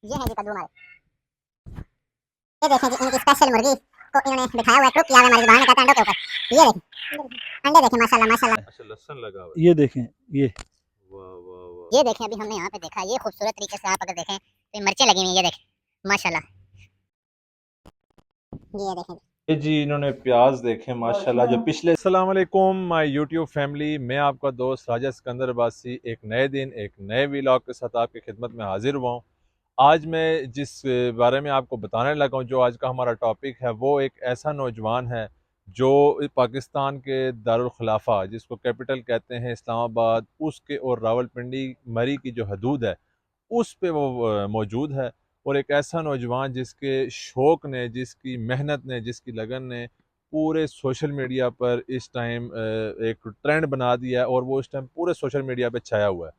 ये है जी कद्दू हमारे। ये देखें जी इनकी स्पेशल मुर्गी को इन्होंने बिठाया हुआ है, कुक किया हुआ है हमारी जुबान में कहते हैं अंडों के ऊपर। ये देखें अंडे देखें माशाल्लाह माशाल्लाह। अच्छा लहसुन लगा हुआ ये देखें ये वाह वाह वाह। ये देखें अभी हमने यहाँ पे देखा, ये खूबसूरत तरीके से आप अगर देखें तो मिर्चें लगी हुई हैं, ये देखें माशाल्लाह। ये देखें ये जी इन्होंने प्याज देखे माशाल्लाह जो पिछले। अस्सलाम वालेकुम माय यूट्यूब फैमिली, मैं आपका दोस्त राजा सिकंदर अब्बासी एक नए दिन एक नए व्लॉग के साथ आपकी खिदमत में हाजिर हुआ हूँ। आज मैं जिस बारे में आपको बताने लगा हूँ, जो आज का हमारा टॉपिक है, वो एक ऐसा नौजवान है जो पाकिस्तान के दारुल खिलाफा, जिसको कैपिटल कहते हैं इस्लामाबाद, उसके और रावलपिंडी मरी की जो हदूद है उस पे वो मौजूद है। और एक ऐसा नौजवान जिसके शौक़ ने, जिसकी मेहनत ने, जिसकी लगन ने पूरे सोशल मीडिया पर इस टाइम एक ट्रेंड बना दिया है और वो इस टाइम पूरे सोशल मीडिया पे छाया हुआ है।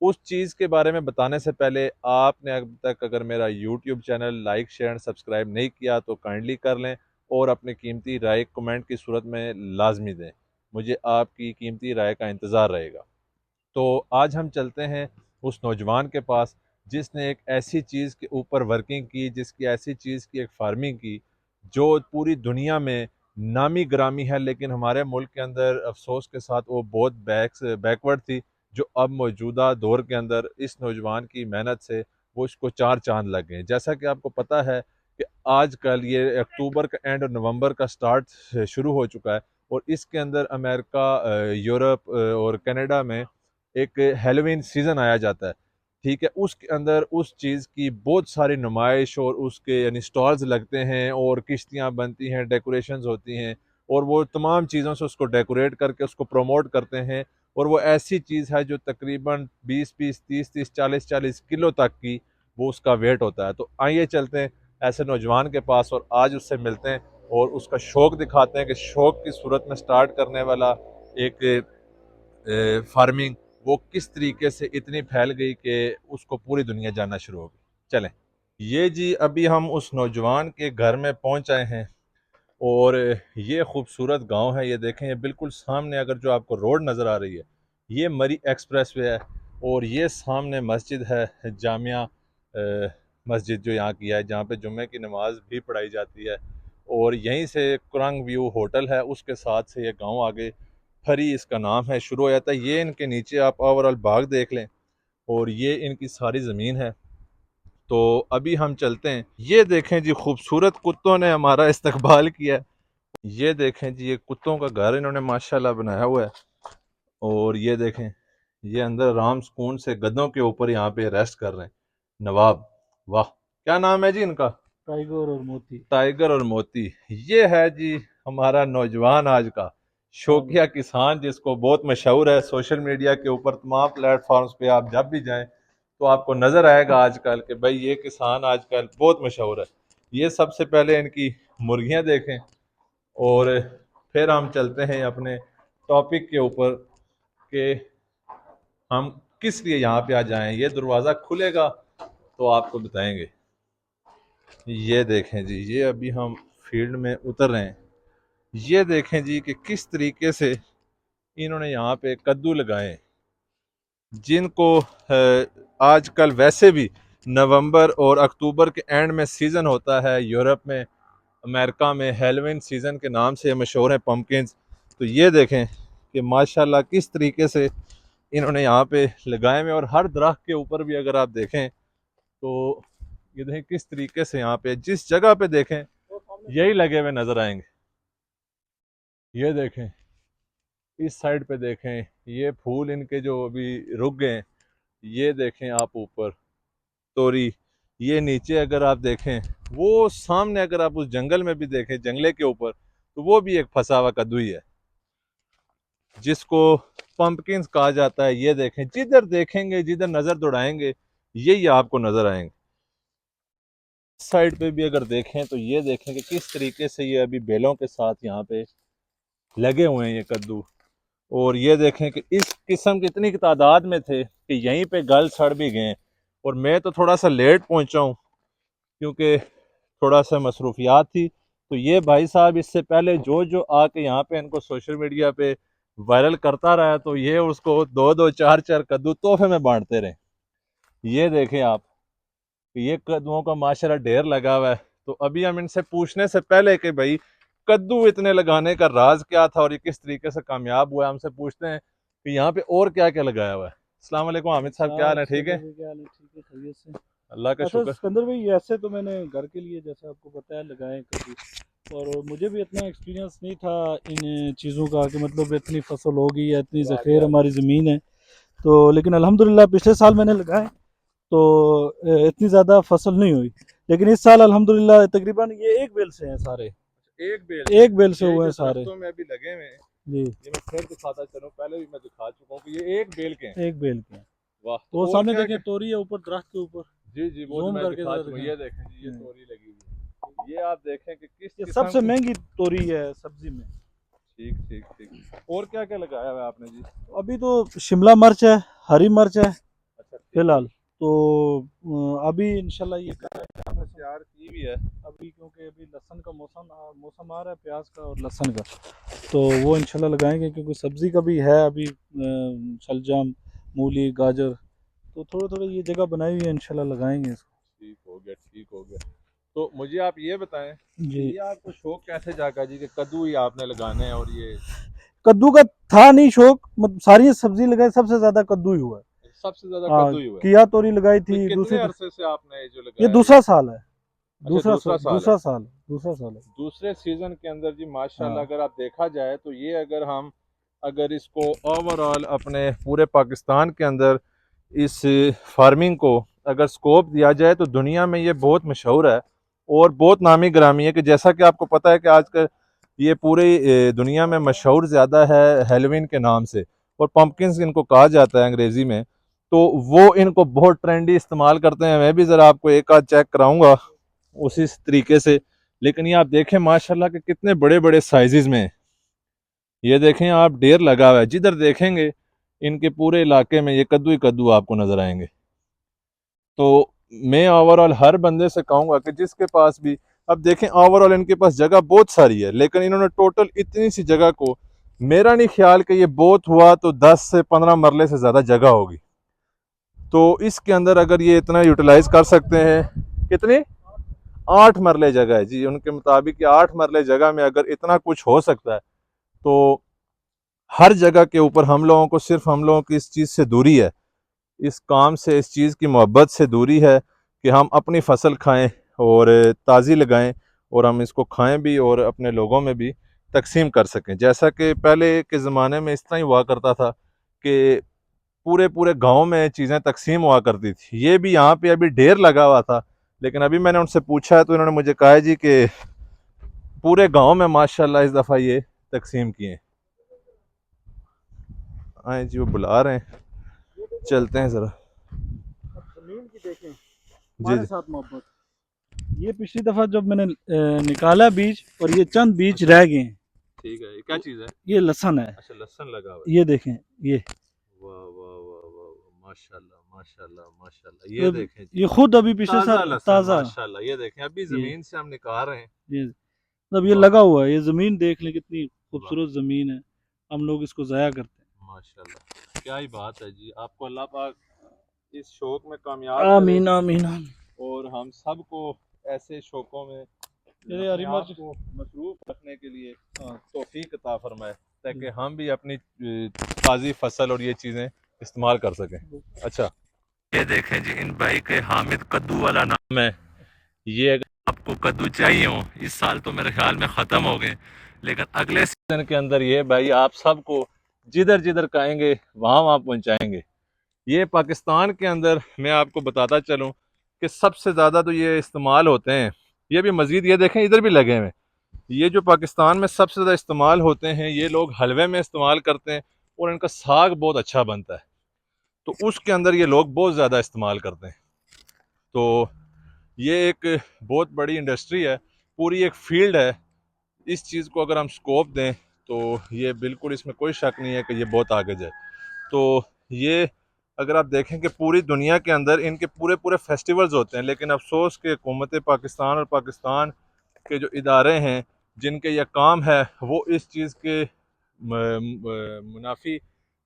उस चीज़ के बारे में बताने से पहले आपने अब तक अगर मेरा YouTube channel like share and subscribe नहीं किया तो काइंडली कर लें और अपनी कीमती राय कमेंट की सूरत में लाजमी दें। मुझे आपकी कीमती राय का इंतज़ार रहेगा। तो आज हम चलते हैं उस नौजवान के पास जिसने एक ऐसी चीज़ के ऊपर वर्किंग की, जिसकी ऐसी चीज़ की एक फार्मिंग की जो पूरी दुनिया में नामी ग्रामी है, लेकिन हमारे मुल्क के अंदर अफसोस के साथ वो बहुत बैकवर्ड थी, जो अब मौजूदा दौर के अंदर इस नौजवान की मेहनत से वो इसको चार चांद लग गए। जैसा कि आपको पता है कि आजकल ये अक्टूबर का एंड और नवंबर का स्टार्ट शुरू हो चुका है और इसके अंदर अमेरिका, यूरोप और कनाडा में एक हेलोवीन सीज़न आया जाता है। ठीक है, उसके अंदर उस चीज़ की बहुत सारी नुमाइश और उसके यानी स्टॉल्स लगते हैं और किश्तियाँ बनती हैं, डेकोरेशंस होती हैं और वो तमाम चीज़ों से उसको डेकोरेट करके उसको प्रमोट करते हैं। और वो ऐसी चीज़ है जो तकरीबन 20-20, 30-30, 40-40 किलो तक की वो उसका वेट होता है। तो आइए चलते हैं ऐसे नौजवान के पास और आज उससे मिलते हैं और उसका शौक़ दिखाते हैं कि शौक़ की सूरत में स्टार्ट करने वाला एक फार्मिंग वो किस तरीके से इतनी फैल गई कि उसको पूरी दुनिया जानना शुरू हो गई। चलें, ये जी अभी हम उस नौजवान के घर में पहुंच आए हैं और ये खूबसूरत गांव है। ये देखें, ये बिल्कुल सामने अगर जो आपको रोड नज़र आ रही है ये मरी एक्सप्रेस वे है और ये सामने मस्जिद है, जामिया मस्जिद जो यहाँ की है, जहाँ पे जुम्मे की नमाज भी पढ़ाई जाती है। और यहीं से कुरंग व्यू होटल है, उसके साथ से ये गांव आगे फरी इसका नाम है शुरू हो जाता है। ये इनके नीचे आप ओवरऑल बाग देख लें और ये इनकी सारी ज़मीन है। तो अभी हम चलते हैं। ये देखें जी, खूबसूरत कुत्तों ने हमारा इस्तकबाल किया है। ये देखें जी, ये कुत्तों का घर इन्होंने माशाल्लाह बनाया हुआ है। और ये देखें, ये अंदर आराम सुकून से गद्दों के ऊपर यहाँ पे रेस्ट कर रहे हैं। नवाब, वाह, क्या नाम है जी इनका? टाइगर और मोती। टाइगर और मोती। ये है जी हमारा नौजवान आज का शौकिया किसान, जिसको बहुत मशहूर है सोशल मीडिया के ऊपर, तमाम प्लेटफॉर्म्स पे आप जब भी जाएं तो आपको नजर आएगा आजकल कि भाई ये किसान आजकल बहुत मशहूर है। ये सबसे पहले इनकी मुर्गियां देखें और फिर हम चलते हैं अपने टॉपिक के ऊपर कि हम किस लिए यहाँ पे आ जाएं। ये दरवाज़ा खुलेगा तो आपको बताएंगे। ये देखें जी, ये अभी हम फील्ड में उतर रहे हैं। ये देखें जी कि किस तरीके से इन्होंने यहाँ पे कद्दू लगाए, जिनको आजकल वैसे भी नवंबर और अक्टूबर के एंड में सीज़न होता है। यूरोप में, अमेरिका में हेलोवीन सीज़न के नाम से मशहूर हैं पम्पकिन्स। तो ये देखें कि माशाल्लाह किस तरीके से इन्होंने यहाँ पे लगाए हुए, और हर दरख्त के ऊपर भी अगर आप देखें तो ये देखें किस तरीके से यहाँ पे जिस जगह पे देखें यही लगे हुए नजर आएंगे। ये देखें, इस साइड पे देखें, ये फूल इनके जो अभी रुक गए हैं। ये देखें आप ऊपर तोरी, ये नीचे अगर आप देखें, वो सामने अगर आप उस जंगल में भी देखें, जंगले के ऊपर, तो वो भी एक फंसा हुआ कद्दू ही है जिसको पंपकिंस कहा जाता है। ये देखें, जिधर देखेंगे, जिधर नजर दौड़ाएंगे यही आपको नजर आएंगे। साइड पे भी अगर देखें तो ये देखें कि किस तरीके से ये अभी बेलों के साथ यहाँ पे लगे हुए हैं ये कद्दू। और ये देखें कि इस किस्म की इतनी तादाद में थे कि यहीं पे गल सड़ भी गए। और मैं तो थोड़ा सा लेट पहुंचा हूँ क्योंकि थोड़ा सा मसरूफियात थी। तो ये भाई साहब इससे पहले जो जो आके यहाँ पे इनको सोशल मीडिया पे वायरल करता रहा, तो ये उसको 2-2, 4-4 कद्दू तोहफे में बांटते रहे। ये देखें आप, कि ये कद्दुओं का माशाल्लाह ढेर लगा हुआ है। तो अभी हम इनसे पूछने से पहले कि भाई कद्दू इतने लगाने का राज क्या था और ये किस तरीके से कामयाब हुआ है, हमसे पूछते हैं कि यहाँ पे और क्या क्या लगाया हुआ है। अस्सलाम वालेकुम हामिद साहब, क्या हाल है? ठीक है, सिकंदर भाई क्या हाल है? ठीक है, खैरियत से। अल्लाह का अच्छा शुक्र। सिकंदर भाई, ऐसे तो मैंने घर के लिए जैसे आपको बताया लगाए कभी, और मुझे भी इतना एक्सपीरियंस नहीं था इन चीज़ों का कि मतलब इतनी फसल होगी या इतनी ज़ख़ीर हमारी ज़मीन है। तो लेकिन अल्हम्दुलिल्लाह पिछले साल मैंने लगाए तो इतनी ज़्यादा फसल नहीं हुई, लेकिन इस साल अल्हम्दुलिल्लाह तकरीबन ये एक बेल से हैं सारे, एक बेल से ये हुए जो हैं सारे। दरख्तों में अभी लगे हुए हैं, जी, ये मैं फिर दिखाता चलूं, पहले भी मैं दिखा चुका हूँ कि ये एक बेल के हैं। एक बेल के हैं। वाह, वो तो और सामने क्या देखें क्या? तोरी है ऊपर दरख्त के ऊपर, जी जी, वो तो जूम मैं करके दिखा ज़रा चुका हूँ। दिखाएं। ये देखें जी, ये तोरी लगी हुई है। ये आप देखें कि किस ये किस्म सबसे की। महंगी तोरी है सब्जी में। ठीक ठीक ठीक। और क्या क्या लगाया हुआ है आपने जी? अभी तो शिमला मिर्च है, हरी मिर्च है अच्छा ठीक है। फिलहाल। तो अभी इंशाल्लाह ये आपने तैयार की भी है। अभी क्योंकि अभी लहसुन का मौसम आ रहा है, प्याज का और लहसुन का, तो वो इंशाल्लाह लगाएंगे क्योंकि सब्जी का भी है अभी शलजम, मूली, गाजर, तो थोड़े थोड़े ये जगह बनाई हुई है, इंशाल्लाह लगाएंगे इसको। ठीक हो गया, ठीक हो गया। तो मुझे आप ये बताएं कि जी, ये आपको शौक कैसे जागा जी कि कद्दू ही आपने लगाने हैं और ये कद्दू का था नहीं शौक, मतलब सारी सब्जी लगाई, सबसे ज्यादा कद्दू ही हुआ है। सबसे ज्यादा हाँ, कद्दू ही हुआ है? किया तोरी लगाई तो थी कितने दूसरी तो, अरसे से आपने ये जो ये लगाया ये? दूसरा साल है। अच्छा, दूसरा साल है। दूसरा साल है। दूसरे सीजन के अंदर जी माशाल्लाह हाँ अगर आप देखा जाए तो ये अगर इसको ओवरऑल अपने पूरे पाकिस्तान के अंदर इस फार्मिंग को अगर स्कोप दिया जाए तो दुनिया में ये बहुत मशहूर है और बहुत नामी गिरामी है। कि जैसा कि आपको पता है कि आजकल ये पूरी दुनिया में मशहूर ज़्यादा है हेलोवीन के नाम से, और पम्पकिंस इनको कहा जाता है अंग्रेज़ी में। तो वो इनको बहुत ट्रेंडी इस्तेमाल करते हैं। मैं भी ज़रा आपको एक आध चेक कराऊंगा उसी तरीके से। लेकिन ये आप देखें माशाल्लाह के कितने बड़े बड़े साइजेस में है। ये देखें आप, ढेर लगा हुआ है, जिधर देखेंगे इनके पूरे इलाके में ये कद्दू ही कद्दू आपको नजर आएंगे। तो मैं ओवरऑल हर बंदे से कहूंगा कि जिसके पास भी, अब देखें ओवरऑल इनके पास जगह बहुत सारी है, लेकिन इन्होंने टोटल इतनी सी जगह को, मेरा नहीं ख्याल कि ये बहुत हुआ तो 10 से 15 मरले से ज़्यादा जगह होगी। तो इसके अंदर अगर ये इतना यूटिलाइज कर सकते हैं, कितनी, 8 मरले जगह है जी उनके मुताबिक। 8 मरले जगह में अगर इतना कुछ हो सकता है तो हर जगह के ऊपर हम लोगों को, सिर्फ हम लोगों की इस चीज़ से दूरी है, इस काम से, इस चीज़ की मोहब्बत से दूरी है कि हम अपनी फसल खाएं और ताज़ी लगाएं और हम इसको खाएं भी और अपने लोगों में भी तकसीम कर सकें। जैसा कि पहले के ज़माने में इस तरह ही हुआ करता था कि पूरे पूरे गांव में चीज़ें तकसीम हुआ करती थी। ये भी यहाँ पे अभी ढेर लगा हुआ था, लेकिन अभी मैंने उनसे पूछा है तो इन्होंने मुझे कहा है जी कि पूरे गांव में माशाल्लाह इस दफ़ा ये तकसीम किए। आए जी, वो बुला रहे हैं, चलते हैं ज़रा। अब जमीन की देखें, जी हमारे जी। साथ मोहब्बत। ये पिछली दफा जब मैंने निकाला बीज, और ये चंद बीज अच्छा रह गए हैं। ठीक है, ये क्या चीज़ है? ये लहसन है, अच्छा, लहसन लगा हुआ ये देखें ये। है। वाह वाह वाह वाह वाह, माशाल्लाह माशाल्लाह माशाल्लाह। ये तो देखें जी, ये खुद अभी पिछले ताज़ा साल लहसन ताज़ा, माशाल्लाह। ये देखें अभी ये ज़मीन से हम निकाल रहे हैं। ये मतलब ये वाह, लगा हुआ है। ये ज़मीन देख लें कितनी वाह, खूबसूरत ज़मीन है, हम लोग इसको ज़ाया करते माशाल्लाह, क्या ही बात है जी। आपको अल्लाह पाक इस शौक में हैं। कामयाब करे आमीन आमीन आमीन। और हम सबको ऐसे शौकों में ये अपने हरी आप मिर्च। को मसरूफ रखने के लिए हाँ, तौफीक अता फरमाए, ताकि हम भी अपनी ताज़ी फसल और ये चीज़ें इस्तेमाल कर सकें। अच्छा, ये देखें जी, इन भाई के हामिद कद्दू वाला नाम है। ये अगर आपको कद्दू चाहिए हो, इस साल तो मेरे ख्याल में ख़त्म हो गए, लेकिन अगले सीजन के अंदर ये भाई आप सबको जिधर जिधर कहेंगे वहाँ वहाँ पहुँचाएंगे। ये पाकिस्तान के अंदर मैं आपको बताता चलूँ कि सबसे ज़्यादा तो ये इस्तेमाल होते हैं। ये भी मज़ीद, ये देखें इधर भी लगे हुए हैं। ये जो पाकिस्तान में सबसे ज़्यादा इस्तेमाल होते हैं, ये लोग हलवे में इस्तेमाल करते हैं और इनका साग बहुत अच्छा बनता है, तो उसके अंदर ये लोग बहुत ज़्यादा इस्तेमाल करते हैं। तो ये एक बहुत बड़ी इंडस्ट्री है, पूरी एक फील्ड है। इस चीज़ को अगर हम स्कोप दें तो ये बिल्कुल, इसमें कोई शक नहीं है कि ये बहुत आगे जाए। तो ये अगर आप देखें कि पूरी दुनिया के अंदर इनके पूरे पूरे फेस्टिवल्स होते हैं, लेकिन अफसोस कि हुकूमत पाकिस्तान और पाकिस्तान के जो इदारे हैं जिनके यह काम है, वो इस चीज़ के मुनाफी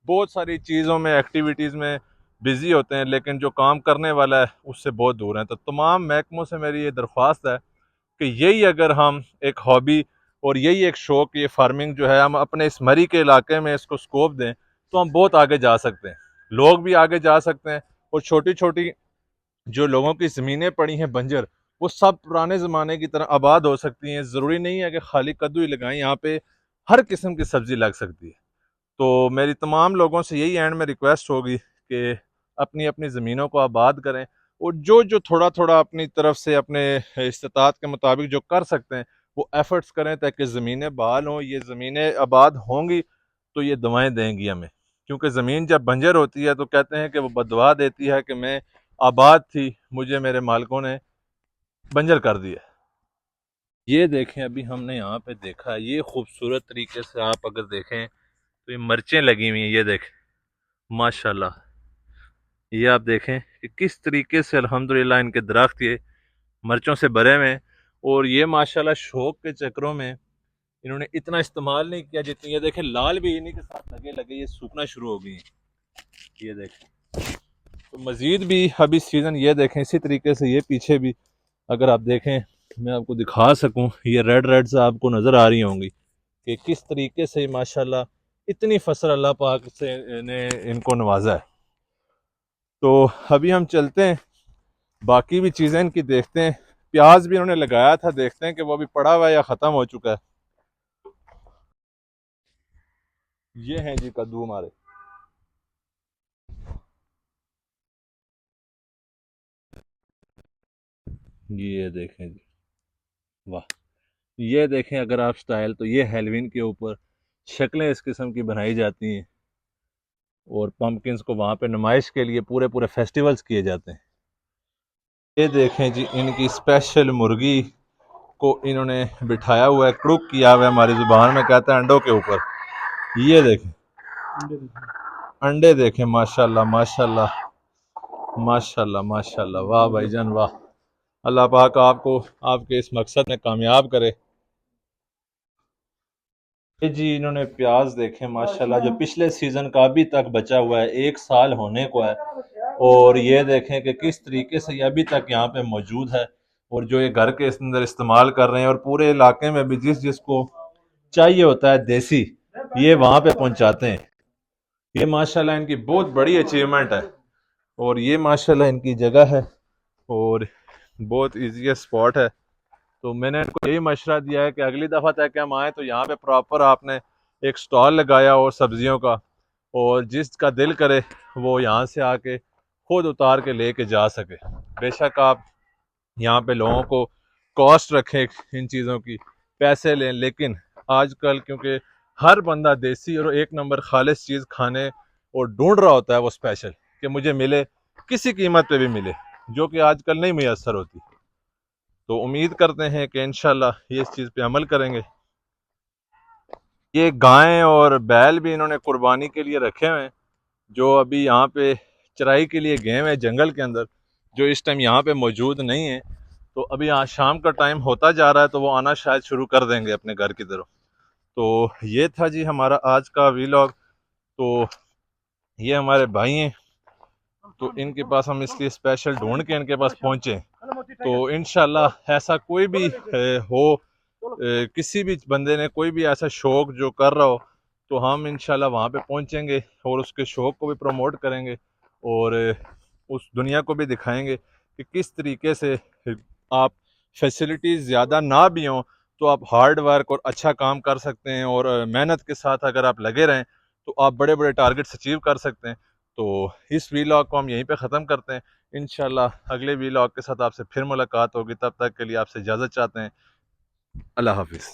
बहुत सारी चीज़ों में, एक्टिविटीज़ में बिज़ी होते हैं, लेकिन जो काम करने वाला है उससे बहुत दूर हैं। तो तमाम महकमों से मेरी ये दरख्वास्त है कि यही अगर हम एक हॉबी और यही एक शौक़, ये फार्मिंग जो है, हम अपने इस मरी के इलाके में इसको स्कोप दें तो हम बहुत आगे जा सकते हैं। लोग भी आगे जा सकते हैं, और छोटी छोटी जो लोगों की ज़मीनें पड़ी हैं बंजर, वो सब पुराने ज़माने की तरह आबाद हो सकती हैं। ज़रूरी नहीं है कि खाली कद्दू ही लगाएं, यहाँ पे हर किस्म की सब्ज़ी लग सकती है। तो मेरी तमाम लोगों से यही एंड में रिक्वेस्ट होगी कि अपनी अपनी ज़मीनों को आबाद करें, और जो जो थोड़ा थोड़ा अपनी तरफ से अपने इस्तात के मुताबिक जो कर सकते हैं वो एफ़र्ट्स करें, ताकि ज़मीनें बहाल हों। ये ज़मीनें आबाद होंगी तो ये दवाएं देंगी हमें, क्योंकि ज़मीन जब बंजर होती है तो कहते हैं कि वो बददुआ देती है कि मैं आबाद थी, मुझे मेरे मालिकों ने बंजर कर दिया। ये देखें, अभी हमने यहाँ पे देखा है, ये खूबसूरत तरीके से आप अगर देखें तो ये मिर्चें लगी हुई हैं, ये देखें माशाल्लाह। ये आप देखें कि किस तरीके से अल्हम्दुलिल्लाह इनके दरख्त ये मिर्चों से भरे हुए हैं। और ये माशाल्लाह शौक के चक्करों में इन्होंने इतना इस्तेमाल नहीं किया जितनी, ये देखें लाल भी इन्हीं के साथ लगे लगे ये सूखना शुरू हो गई हैं। ये देखें, तो मज़ीद भी अभी सीज़न, ये देखें इसी तरीके से ये पीछे भी अगर आप देखें, मैं आपको दिखा सकूं, ये रेड रेड से आपको नज़र आ रही होंगी कि किस तरीके से माशाल्लाह इतनी फसल अल्लाह पाक से ने इनको नवाजा है। तो अभी हम चलते हैं, बाकी भी चीज़ें इनकी देखते हैं। प्याज भी इन्होंने लगाया था, देखते हैं कि वो अभी पड़ा हुआ है या ख़त्म हो चुका है। ये हैं जी कद्दू हमारे। ये देखें जी, वाह। ये देखें अगर आप स्टाइल, तो ये हेलोवीन के ऊपर शक्लें इस किस्म की बनाई जाती हैं, और पम्पकिंस को वहाँ पे नुमाइश के लिए पूरे पूरे फेस्टिवल्स किए जाते हैं। ये देखें जी, इनकी स्पेशल मुर्गी को इन्होंने बिठाया हुआ है, कुक किया हुआ है, हमारी ज़ुबान में कहते हैं अंडों के ऊपर। ये देखें अंडे, देखें माशाल्लाह माशाल्लाह माशाल्लाह माशाल्लाह, वाह भाईजान वाह। अल्लाह पाक आपको आपके इस मकसद में कामयाब करे। ये जी इन्होंने प्याज देखे माशाल्लाह, जो पिछले सीजन का अभी तक बचा हुआ है, 1 साल होने को है। और ये देखें कि किस तरीके से ये अभी तक यहाँ पे मौजूद है, और जो ये घर के अंदर इस्तेमाल कर रहे हैं, और पूरे इलाके में भी जिस जिसको चाहिए होता है देसी, ये वहाँ पे पहुँचाते हैं। ये माशाल्लाह इनकी बहुत बड़ी अचीवमेंट है, और ये माशाल्लाह इनकी जगह है, और बहुत ईजी स्पॉट है। तो मैंने इनको यही मशवरा दिया है कि अगली दफ़ा तक हम आए तो यहाँ पे प्रॉपर आपने एक स्टॉल लगाया और सब्जियों का, और जिसका दिल करे वो यहाँ से आके खुद उतार के लेके जा सके। बेशक आप यहाँ पे लोगों को कॉस्ट रखें इन चीज़ों की, पैसे लें, लेकिन आजकल क्योंकि हर बंदा देसी और एक नंबर खालिश चीज़ खाने और ढूंढ रहा होता है, वो स्पेशल कि मुझे मिले, किसी कीमत पे भी मिले, जो कि आजकल नहीं मैसर होती। तो उम्मीद करते हैं कि इंशाल्लाह ये इस चीज़ पे अमल करेंगे। ये गायें और बैल भी इन्होंने कुर्बानी के लिए रखे हुए हैं, जो अभी यहाँ पे चराई के लिए गए हुए हैं जंगल के अंदर, जो इस टाइम यहाँ पे मौजूद नहीं है। तो अभी आज शाम का टाइम होता जा रहा है, तो वो आना शायद शुरू कर देंगे अपने घर की तरफ। तो ये था जी हमारा आज का व्लॉग। तो ये हमारे भाई हैं, तो इनके पास हम इसलिए स्पेशल ढूंढ के इनके पास पहुँचे। तो इंशाल्लाह ऐसा कोई भी हो, किसी भी बंदे ने कोई भी ऐसा शौक जो कर रहा हो, तो हम इंशाल्लाह वहाँ पे पहुँचेंगे और उसके शौक को भी प्रमोट करेंगे, और उस दुनिया को भी दिखाएंगे कि किस तरीके से आप फैसिलिटीज़ ज़्यादा ना भी हों तो आप हार्ड वर्क और अच्छा काम कर सकते हैं, और मेहनत के साथ अगर आप लगे रहें तो आप बड़े बड़े टारगेट्स अचीव कर सकते हैं। तो इस वीलॉग को हम यहीं पे ख़त्म करते हैं। इंशाल्लाह अगले वीलॉग के साथ आपसे फिर मुलाकात होगी, तब तक के लिए आपसे इजाज़त चाहते हैं। अल्लाह हाफिज़।